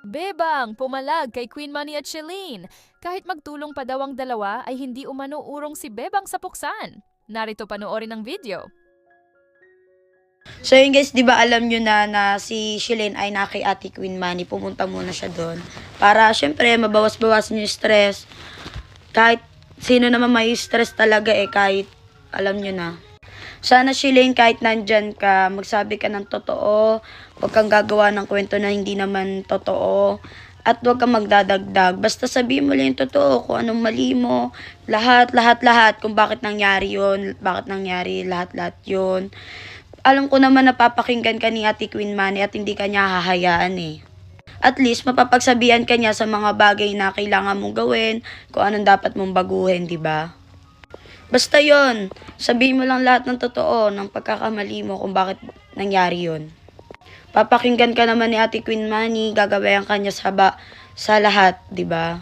Bebang, pumalag kay Queen Money at Shelene. Kahit magtulong pa daw ang dalawa ay hindi umano urong si Bebang sa puksan. Narito panoorin ang video. So yun guys, di ba alam nyo na si Shelene ay na kay Ate Queen Manny, pumunta muna siya doon. Para syempre mabawas-bawasan yung stress. Kahit sino naman may stress talaga kahit alam nyo na. Sana Shelene, kahit nandyan ka, magsabi ka ng totoo. Huwag kang gagawa ng kwento na hindi naman totoo. At huwag kang magdadagdag. Basta sabihin mo lang yung totoo kung anong mali mo. Lahat. Kung bakit nangyari yun. Bakit nangyari lahat yun. Alam ko naman napapakinggan ka ni Ate Queen Manny at hindi ka niya hahayaan At least, mapapagsabihan ka niya sa mga bagay na kailangan mong gawin, kung anong dapat mong baguhin, di ba? Basta yon, sabihin mo lang lahat ng totoo, ng pagkakamali mo kung bakit nangyari yon. Papakinggan ka naman ni Ate Queen Manny, gagabayan ka niya sa lahat, di ba?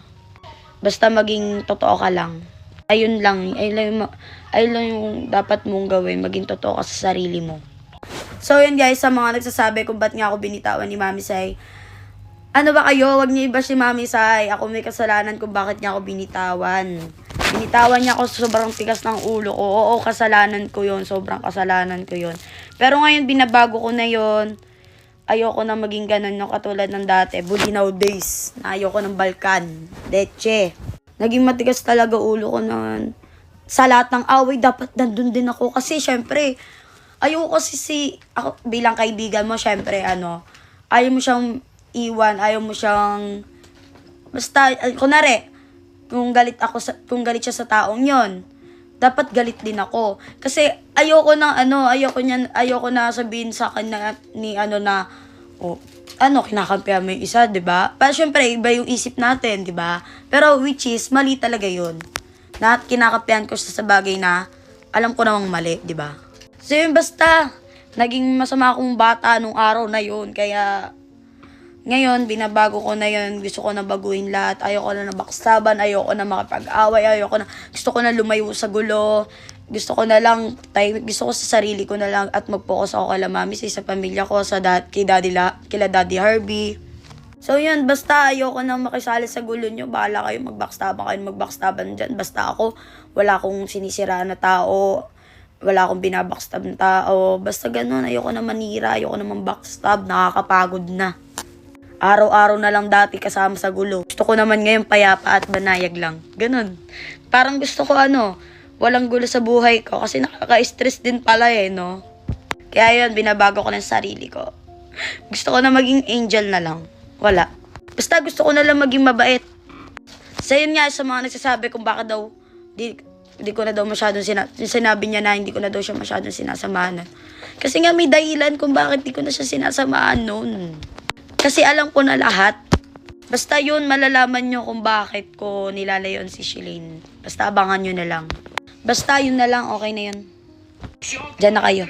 Basta maging totoo ka lang. Ayun lang yung dapat mong gawin, maging totoo ka sa sarili mo. So yun guys, sa mga nagsasabi kung ba't nga ako binitawan ni Mami Sai, ano ba kayo, wag niyo iba si Mami Sai, ako may kasalanan kung bakit niya ako binitawan. Binitawan niya ako, sobrang tigas ng ulo ko. Oo, kasalanan ko yun, sobrang kasalanan ko yun. Pero ngayon, binabago ko na yun. Ayoko na maging ganun yung katulad ng dati, Bulinaw days, na ayoko ng Balkan, leche. Naging matigas talaga ulo ko noon. Sa lahat ng away, dapat nandun din ako. Kasi, syempre, ayoko kasi ako, bilang kaibigan mo, syempre, ayaw mo siyang iwan, ayaw mo siyang, basta, kunwari, kung galit siya sa taong yon, dapat galit din ako. Kasi, ayoko na sabihin sa akin kinakampihan mo yung isa, di ba? Pero syempre, iba yung isip natin, di ba? Pero which is, mali talaga yun. Na kinakampihan ko sa bagay na alam ko namang mali, di ba? So yun, basta, naging masama akong bata nung araw na yun. Kaya, ngayon, binabago ko na yun. Gusto ko na baguhin lahat. Ayoko na baksaban. Ayoko na makapag-away. Gusto ko na lumayo sa gulo. Gusto ko sa sarili ko na lang at mag-focus ako kay Mami, sa pamilya ko, kila Daddy Harvey. So yun, basta ayoko na makisali sa gulo nyo. Bahala kayo, magbackstaban dyan. Basta ako, wala akong sinisiraan na tao. Wala akong binabackstab na tao. Basta ganun, ayoko na manira. Ayoko na backstab. Nakakapagod na. Araw-araw na lang dati kasama sa gulo. Gusto ko naman ngayon payapa at banayag lang. Ganun. Parang gusto ko walang gulo sa buhay ko. Kasi nakaka-stress din pala no? Kaya yun, binabago ko ng sarili ko. Gusto ko na maging angel na lang. Wala. Basta gusto ko na lang maging mabait. So yun nga, sa mga nagsasabi kung baka daw, di ko na daw masyadong sinabi niya na hindi ko na daw siya masyadong sinasamahan. Kasi nga may dahilan kung bakit di ko na siya sinasamahan noon. Kasi alam ko na lahat. Basta yun, malalaman nyo kung bakit ko nilalayon si Shelene. Basta abangan nyo na lang. Basta yun na lang, okay na yun. Diyan na kayo.